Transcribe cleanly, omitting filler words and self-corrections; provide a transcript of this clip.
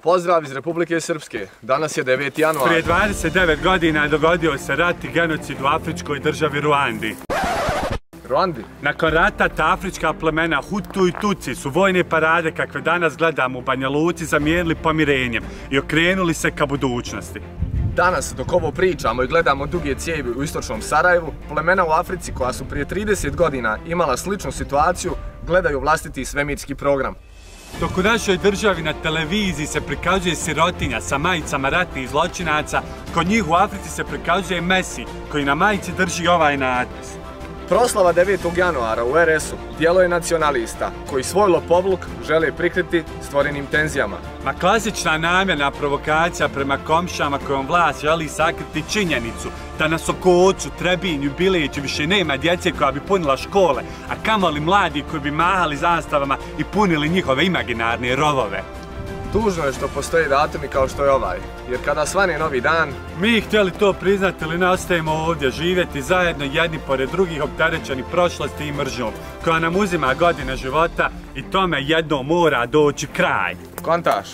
Pozdrav iz Republike Srpske. Danas je 9. januar. Prije 29 godina dogodio se rat i genocid u afričkoj državi Ruandi. Ruandi? Nakon rata ta afrička plemena Hutu i Tutsi su vojne parade kakve danas gledamo u Banja Luci zamijenili pomirenjem i okrenuli se ka budućnosti. Danas, dok ovo pričamo i gledamo duge cijevi u istočnom Sarajevu, plemena u Africi koja su prije 30 godina imala sličnu situaciju, gledaju vlastiti svemirski program. Dok u našoj državi na televiziji se prikazuje sirotinja sa majicama ratnih zločinaca, kod njih u Africi se prikazuje Messi koji na majici drži ovaj natpis. Proslava 9. januara u RS-u djelo je nacionalista koji svoj lopovluk žele prikriti stvorenim tenzijama. Ma klasična namjerna provokacija prema komšama kojom vlast želi sakriti činjenicu da na Sokoću, Trebinju, Biliću više nema djece koja bi punila škole, a kamoli mladi koji bi mahali zastavama i punili njihove imaginarne rovove. Tužno je što postoje datumi kao što je ovaj, jer kada svane novi dan... Mi htjeli to priznati ili ne, ostajemo ovdje živjeti zajedno jedni pored drugih opterećeni prošlosti i mržnjom, koja nam uzima godine života i tome jednom mora doći kraj. Kontaš?